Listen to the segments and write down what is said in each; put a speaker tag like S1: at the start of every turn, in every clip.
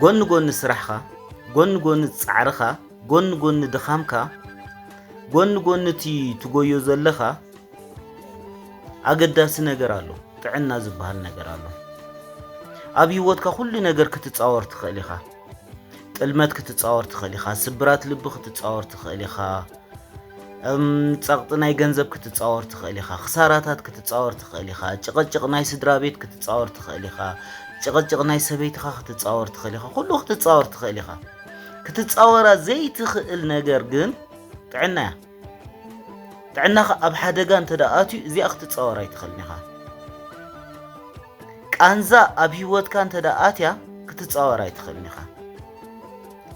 S1: ጎን ስራሕኻ ጎን ጻዕርኻ ጎን ድኻምካ ጎን እቲ ትጎዮ ዘለኻ ኣገዳሲ ነገር ኣሎ ጥዕና ዝበሃል ነገር ኣሎ ኣብ ህይወትካ ኩሉ ነገር ክትጻወር ትኽእል ኢኻ ጥልመት ክትጻወር ትኽእል ኢኻ ስብራት ልቢ ክትጻወር ትኽእል ኢኻ ጸቕጢ ናይ ገንዘብ ክትጻወር ትኽእል ኢኻ ክሳራታት ክትጻወር ትኽእል ኢኻ ጭቕጭቕ ናይ ስድራ ቤት ክትጻወር ትኽእል ኢኻ ጭቕጭቕ ናይ ሰበይትኻ ክትጻወር ትኽእል ኢኻ ኩሉ ክትጻወር ትኽእል ኢኻ ክትጻወራ ዘይትኽእል ነገር ግን ጥዕና እያ ጥዕናኻ ኣብ ሓደጋ እንተደኣትዩ እዚኣ ክትጻወራ ኣይትኽእልን ኢኻ ቃንዛ ኣብ ህይወትካ እንተደኣትያ ክትጻወራ ኣይትኽእልን ኢኻ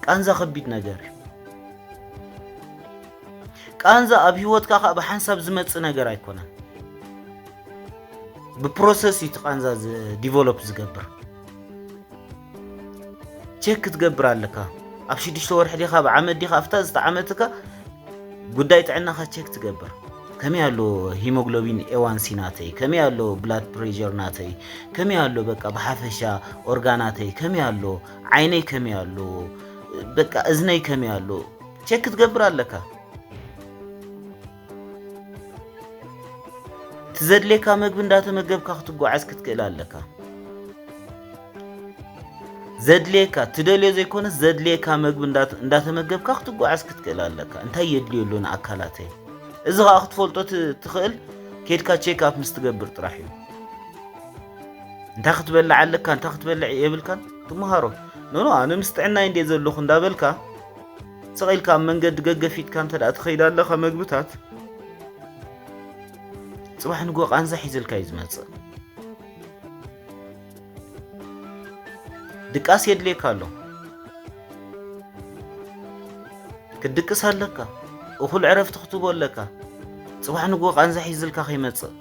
S1: ቃንዛ ከቢድ ነገር እዩ ቃንዛ ኣብ ህይወትካ ብሓንሳብ ዝመጽእ ነገር ኣይኮነን ብፕሮሰስ እዩ ቃንዛ ዲቨሎፕ ዝገብር ቼክ ክትገብር ኣለካ ኣብ 6 ወርሒ ዲኻ ብዓመት ዲኻ ኣፍታ ዝተዓመትካ ጉዳይ ጥዕናኻ ቼክ ትገብር ከመይ ኣሎ ሂሞግሎቢን A1C ናተይ ከመይ ኣሎ ብላድ ፕሬሸር ናተይ ከመይ ኣሎ በቃ ብሓፈሻ ኦርጋናተይ ከመይ ኣሎ ዓይነይ ከመይ ኣሎ በቃ እዝነይ ከመይ ኣሎ ቼክ ክትገብር ኣለካ ትዘድልየካ ምግቢ እንዳተመገብካ ክትጓዓዝ ክትክእል ኣለካ ዘድልየካ ትደልዮ ዘይኮነስ ዘድልየካ ምግቢ እንዳተመገብካ ክትጓዓዝ ክትክእል ኣለካ እንታይ የድልየሉ ንኣካላተይ እዚ ኸኣ ክትፈልጦ ትኽእል ከድካ ቼክ ኣፕ ምስ ትገብር ጥራሕ እዩ እንታይ ክትበልዕ ኣለካ እንታይ ክትበልዕ የብልካን ትምሃሮ ኖ ኣነ ምስ ጥዕናይ እንዴት ዘለኹ እንዳበልካ ስቒልካ ኣብ መንገዲ ገገፊትካ እንተደኣ ትኸይድ ኣለኻ ምግብታት ጽባሕ ንጎ ቃንዛ ሒዝልካ እዩ ዝመጽእ ድቃስ የድልየካ ኣሎ ክድቅስ ኣለካ እኹል ዕረፍቲ ክትቦ ኣለካ ጽባሕ ንጎ ቃንዛ ሒዝልካ ከይመጽእ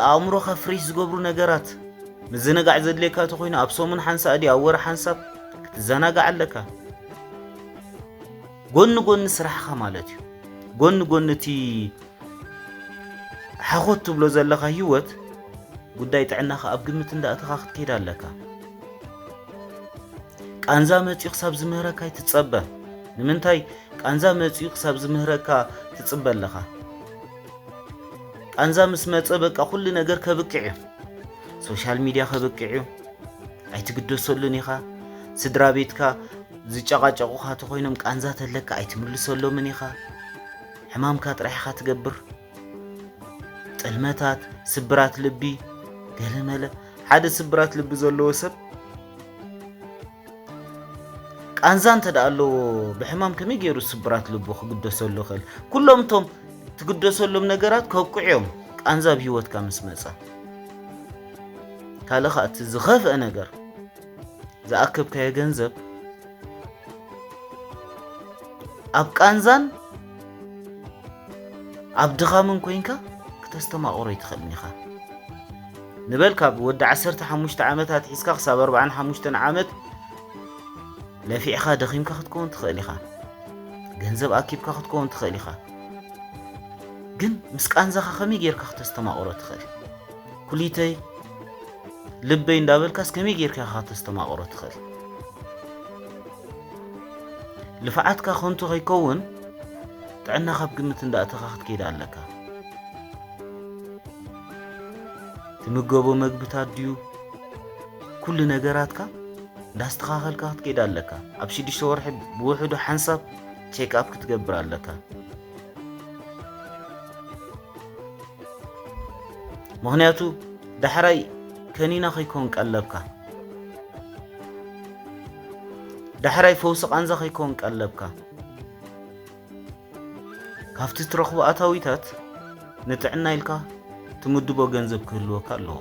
S1: ኣእምሮኻ ፍሬሽ ዝገብሩ ነገራት ምዝንጋዕ ዘድልየካ ተኾይኑ ኣብ ሰሙን ሓንሳብ ዲ ኣብ ወር ሓንሳብ ክትዘናጋዕ ኣለካ ጎን ስራሕኻ ማለት እዩ ጎን እቲ ሓኾት ትብሎ ዘለኻ ህይወት ጉዳይ ጥዕናኻ ኣብ ግምት እንዳእትኻ ክትከይድ ኣለካ ቃንዛ መጺኡ ክሳብ ዝምህረካ ይትጸበ ንምንታይ ቃንዛ መጺኡ ክሳብ ዝምህረካ ትጽበ ኣለኻ ቃንዛ ምስ መጸ በቃ ኩሉ ነገር ከብቅዕ እዩ ሶሻል ሚድያ ከብቅዕ እዩ ኣይትግደሰሉን ኢኻ ስድራ ቤትካ ዝጨቃጨቁኻ ተኾይኖም ቃንዛ ተለካ ኣይትምልሰሎምን ኢኻ ሕማምካ ጥራሕኻ ትገብር ጥልመታት ስብራት ልቢ ገለመለ ሓደ ስብራት ልቢ ዘለዎ ሰብ ቃንዛ እንተደኣ ኣለዎ ብሕማም ከመይ ገይሩ ስብራት ልቢ ክግደሰሉ ይኽእል ኩሎም እቶም ትግደሰሎም ነገራት ከውቅዕዮም ቃንዛ ብህይወትካ ምስ መጸ ካልኻ እቲ ዝኸፍአ ነገር ዝኣከብካዮ ገንዘብ ኣብ ቃንዛን ኣብ ድኻምን ኮይንካ ከተስተማቕሮ ይትኽእልን ኢኻ ንበልካ ብወዲ 15 ዓመታት ሒዝካ ክሳብ 45 ዓመት ለፊዕኻ ደኺምካ ክትከውን ትኽእል ኢኻ ገንዘብ ኣኪብካ ክትከውን ትኽእል ኢኻ ግን ምስ ቃንዛኻ ከመይ ጌርካ ከተስተማቕሮ ትኽእል ኩሊተይ ልበይ እንዳበልካስ ከመይ ጌርካ ከተስተማቕሮ ትኽእል ልፍዓትካ ከንቱ ከይከውን ጥዕናኻ ብግምት እንዳእተኻ ክትከይድ ኣለካ ትምገቦ ምግብታት ድዩ ኩሉ ነገራትካ እንዳስተኻኸልካ ክትከይድ ኣለካ ኣብ 6 ወርሒ ብውሕዱ ሓንሳብ ቼክ ኣፕ ክትገብር ኣለካ ምክንያቱ ዳሕራይ ከኒና ከይኮን ቀለብካ ዳሕራይ ፈውሲ ቃንዛ ከይኮን ቀለብካ ካብቲ ትረኽቦ ኣታዊታት ንጥዕና ኢልካ ትምድቦ ገንዘብ ክህልወካ ኣለዎ